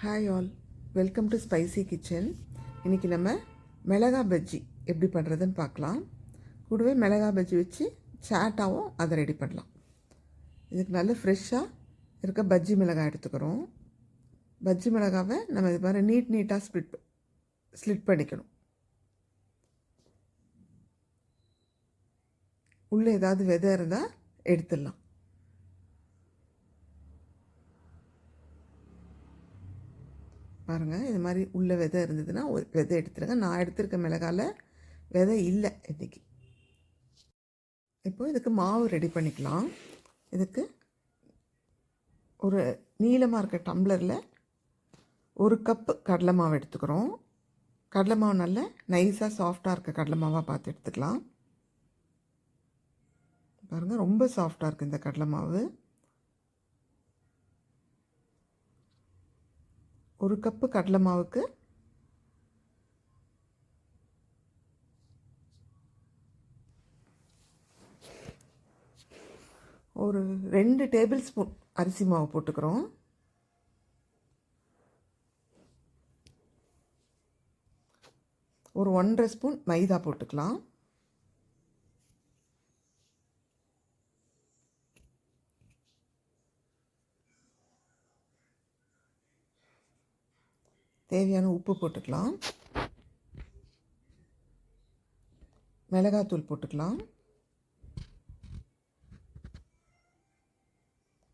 Hi all, welcome to spicy kitchen. இன்றைக்கி நம்ம மிளகா பஜ்ஜி எப்படி பண்ணுறதுன்னு பார்க்கலாம். கூடவே மிளகா பஜ்ஜி வச்சு சாட்டாகவும் அதை ரெடி பண்ணலாம். இதுக்கு நல்ல ஃப்ரெஷ்ஷாக இருக்க பஜ்ஜி மிளகாய் எடுத்துக்கிறோம். பஜ்ஜி மிளகாவை நம்ம இது மாதிரி நீட்டாக ஸ்லிட் பண்ணிக்கணும். உள்ளே ஏதாவது விதை இருந்தால் எடுத்துடலாம். பாருங்கள், இது மாதிரி உள்ள விதை இருந்ததுன்னா ஒரு விதை எடுத்துருங்க. நான் எடுத்துருக்க மிளகாயில் விதை இல்லை இன்றைக்கி. இப்போது இதுக்கு மாவு ரெடி பண்ணிக்கலாம். இதுக்கு ஒரு நீளமாக இருக்க டம்ளரில் 1 கப்பு கடலை மாவு எடுத்துக்கிறோம். கடலை மாவு நல்ல நைஸாக சாஃப்டாக இருக்க கடலை மாவாக பார்த்து எடுத்துக்கலாம். பாருங்கள், ரொம்ப சாஃப்டாக இருக்குது இந்த கடலை மாவு. 1 கப்பு கடலை மாவுக்கு ஒரு 2 டேபிள் ஸ்பூன் அரிசி மாவு போட்டுக்கிறோம். ஒரு 1.5 ஸ்பூன் மைதா போட்டுக்கலாம். தேவையான உப்பு போட்டுக்கலாம். மிளகாத்தூள் போட்டுக்கலாம்.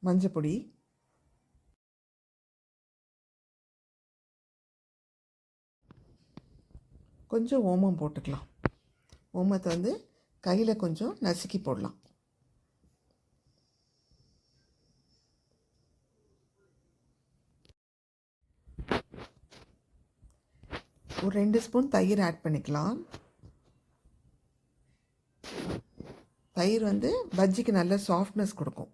மஞ்சப்பொடி, கொஞ்சம் ஓமம் போட்டுக்கலாம். ஓமத்தை கையில் கொஞ்சம் நசுக்கி போடலாம். ஒரு 2 ஸ்பூன் தயிர் ஆட் பண்ணிக்கலாம். தயிர் பஜ்ஜிக்கு நல்ல சாஃப்ட்னஸ் கொடுக்கும்.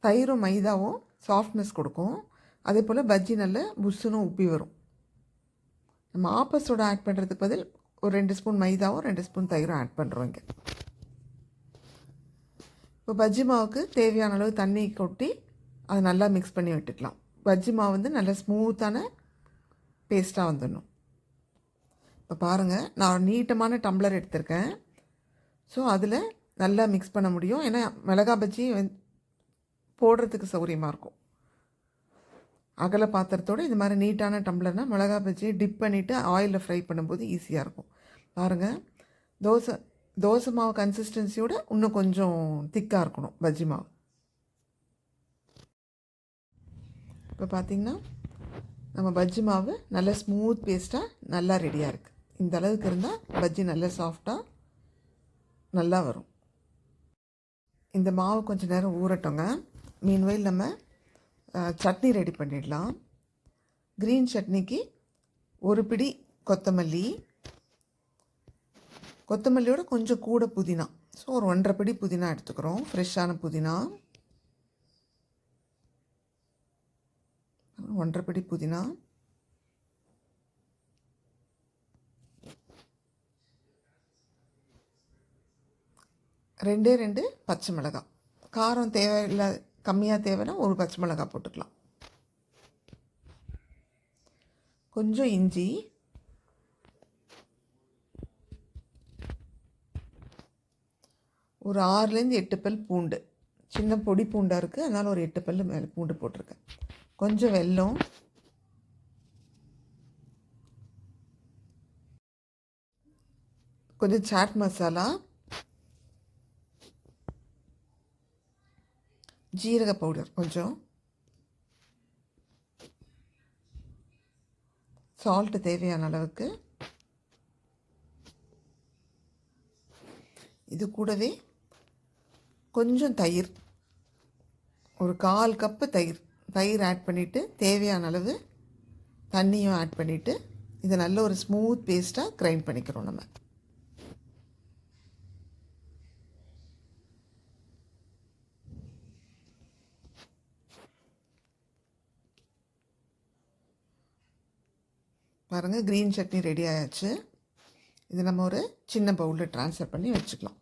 தயிரும் மைதாவும் சாஃப்ட்னஸ் கொடுக்கும். அதே போல் பஜ்ஜி நல்ல புஷ்ஷுன்னு உப்பி வரும். நம்ம ஆப்பஸோட ஆட் பண்ணுறதுக்கு பதில் ஒரு 2 ஸ்பூன் மைதாவும் 2 ஸ்பூன் தயிரும் ஆட் பண்ணுறோம் இங்கே. இப்போ பஜ்ஜி மாவுக்கு தேவையான அளவு தண்ணி கொட்டி அதை நல்லா மிக்ஸ் பண்ணி விட்டுக்கலாம். பஜ்ஜி மாவு நல்ல ஸ்மூத்தான பேஸ்ட்டாக வந்துடணும். இப்போ பாருங்கள், நான் நீட்டமான டம்ளர் எடுத்திருக்கேன். ஸோ அதில் நல்லா மிக்ஸ் பண்ண முடியும். ஏன்னா மிளகா பஜ்ஜி போடுறதுக்கு சௌகரியமாக இருக்கும். அகல பாத்திரத்தோடு இது மாதிரி நீட்டான டம்ளர்னால் மிளகா பஜ்ஜியை டிப் பண்ணிவிட்டு ஆயிலில் ஃப்ரை பண்ணும்போது ஈஸியாக இருக்கும். பாருங்கள், தோசை மாவு கன்சிஸ்டன்சியோட இன்னும் கொஞ்சம் திக்காக இருக்கணும் பஜ்ஜி மாவு. இப்போ பார்த்திங்கன்னா நம்ம பஜ்ஜி மாவு நல்ல ஸ்மூத் பேஸ்ட்டாக நல்லா ரெடியாக இருக்குது. இந்த அளவுக்கு இருந்தால் பஜ்ஜி நல்லா சாஃப்டாக நல்லா வரும். இந்த மாவு கொஞ்சம் நேரம் ஊறட்டோங்க. மீன்வைல் நம்ம சட்னி ரெடி பண்ணிடலாம். க்ரீன் சட்னிக்கு ஒரு பிடி கொத்தமல்லியோட கொஞ்சம் கூட புதினா. ஸோ ஒரு 1.5 பிடி புதினா எடுத்துக்கிறோம். ஃப்ரெஷ்ஷான புதினா 1.5 பிடி புதினா. ரெண்டு பச்சை மிளகாய். காரம் தேவையில்லை, கம்மியாக தேவைன்னா ஒரு பச்சை மிளகாய் போட்டுக்கலாம். கொஞ்சம் இஞ்சி, ஒரு 6லேருந்து 8 பல் பூண்டு. சின்ன பொடி பூண்டாக இருக்குது, அதனால் ஒரு 8 பல் மேலே பூண்டு போட்டிருக்கேன். கொஞ்சம் வெல்லம், கொஞ்சம் சாட் மசாலா, ஜீரக பவுடர் கொஞ்சம், சால்ட்டு தேவையான அளவுக்கு. இது கூடவே கொஞ்சம் தயிர், ஒரு 1/4 கப்பு தயிர் ஆட் பண்ணிவிட்டு தேவையான அளவு தண்ணியும் ஆட் பண்ணிவிட்டு இதை நல்ல ஒரு ஸ்மூத் பேஸ்ட்டாக கிரைண்ட் பண்ணிக்கிறோம் நம்ம. பாருங்கள், க்ரீன் சட்னி ரெடி ஆயாச்சு. இது நம்ம ஒரு சின்ன பவுலில் ட்ரான்ஸ்ஃபர் பண்ணி வச்சுக்கலாம்.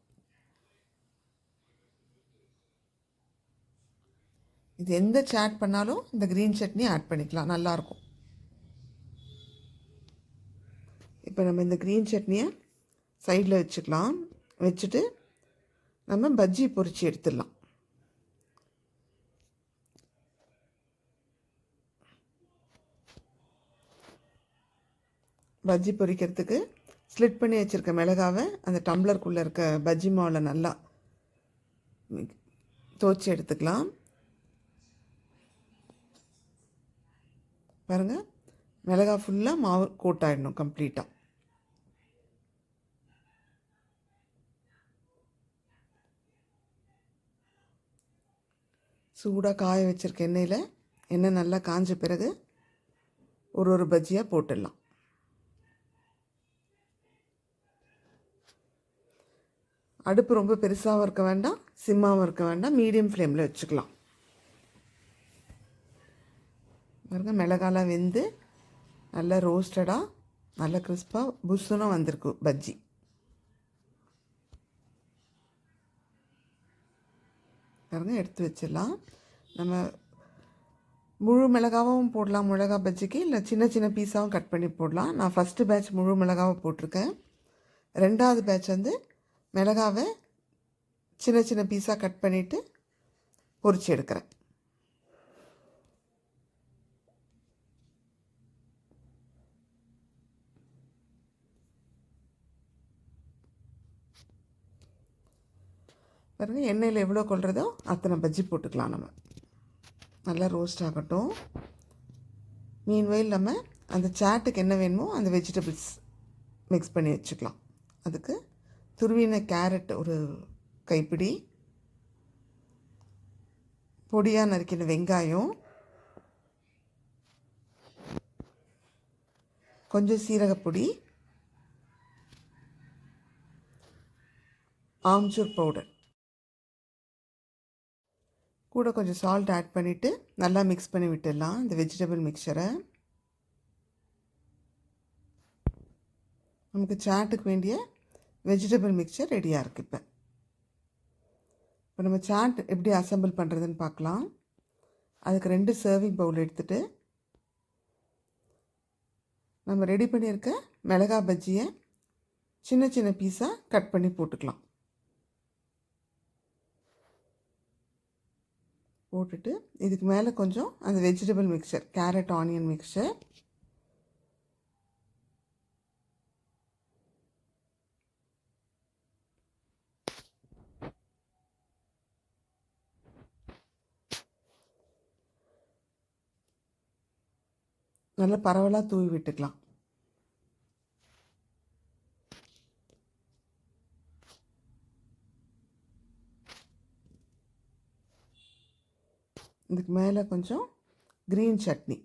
இது எந்த சாட் பண்ணாலும் இந்த க்ரீன் சட்னி ஆட் பண்ணிக்கலாம், நல்லாயிருக்கும். இப்போ நம்ம இந்த க்ரீன் சட்னியை சைடில் வச்சுக்கலாம். வச்சுட்டு நம்ம பஜ்ஜி பொரித்து எடுத்துடலாம். பஜ்ஜி பொரிக்கிறதுக்கு ஸ்லிட் பண்ணி வச்சுருக்க மிளகாவை அந்த டம்ளருக்குள்ளே இருக்க பஜ்ஜி மாவில் நல்லா துவச்சி எடுத்துக்கலாம். பாருங்கள், மிளகா ஃபுல்லாக மாவு கோட்டாயிடணும் கம்ப்ளீட்டாக. சூடாக காய வச்சுருக்க எண்ணெய் நல்லா காஞ்ச பிறகு ஒரு பஜ்ஜியாக போட்டுடலாம். அடுப்பு ரொம்ப பெருசாகவும் இருக்க வேண்டாம், சிம்மாவும் இருக்க வேண்டாம், மீடியம் ஃப்ளேமில் வச்சுக்கலாம். பாருங்க, மிளகாலாம் வெந்து நல்லா ரோஸ்டடாக நல்லா கிறிஸ்பாக புஷ்ஷுன்னு வந்திருக்கு பஜ்ஜி. பாருங்க, எடுத்து வச்சிடலாம். நம்ம முழு மிளகாவும் போடலாம் மிளகா பஜ்ஜிக்கு, இல்லை சின்ன சின்ன பீஸாகவும் கட் பண்ணி போடலாம். நான் ஃபஸ்ட்டு பேட்ச் முழு மிளகாவை போட்டிருக்கேன். ரெண்டாவது பேட்ச் வந்து மிளகாவை சின்ன சின்ன பீஸாக கட் பண்ணிவிட்டு பொரிச்சு எடுக்கிறேன். பாருங்கள், எண்ணெயில் எவ்வளோ கொள்கிறதோ அத்தனை பஜ்ஜி போட்டுக்கலாம். நம்ம நல்லா ரோஸ்ட் ஆகட்டும். மீன்வெயில் நம்ம அந்த சாட்டுக்கு என்ன வேணுமோ அந்த வெஜிடபிள்ஸ் மிக்ஸ் பண்ணி வச்சுக்கலாம். அதுக்கு துருவின கேரட் ஒரு கைப்பிடி, பொடியாக நறுக்கின வெங்காயம், கொஞ்சம் சீரகப்பொடி, ஆம்ச்சூர் பவுடர், கூட கொஞ்சம் சால்ட் ஆட் பண்ணிவிட்டு நல்லா மிக்ஸ் பண்ணி விட்டுடலாம் இந்த வெஜிடபிள் மிக்சரை. நமக்கு சாட்டுக்கு வேண்டிய வெஜிடபிள் மிக்சர் ரெடியாக இருக்குது. இப்போ நம்ம சாட் எப்படி அசம்பிள் பண்ணுறதுன்னு பார்க்கலாம். அதுக்கு 2 சர்விங் பவுல் எடுத்துகிட்டு நம்ம ரெடி பண்ணியிருக்க மிளகா பஜ்ஜியை சின்ன சின்ன பீஸாக கட் பண்ணி போட்டுக்கலாம். போட்டுட்டு இதுக்கு மேலே கொஞ்சம் அந்த vegetable mixer, carrot onion mixer, நல்லா பரவலாக தூவி விட்டுக்கலாம். இதுக்கு மேலே கொஞ்சம் க்ரீன் சட்னி.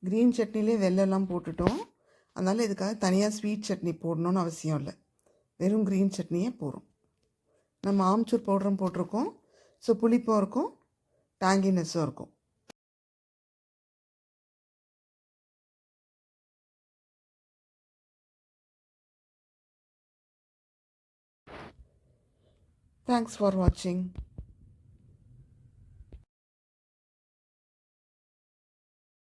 க்ரீன் சட்னிலே வெல்லம்லாம் போட்டுட்டோம். அதனால் இதுக்காக தனியாக ஸ்வீட் சட்னி போடணுன்னு அவசியம் இல்லை. வெறும் க்ரீன் சட்னியே போதும். நம்ம ஆம்ச்சூர் பவுடரும் போட்டிருக்கோம். ஸோ புளிப்பும் இருக்கும், டேங்கினஸும் இருக்கும். Thanks for watching.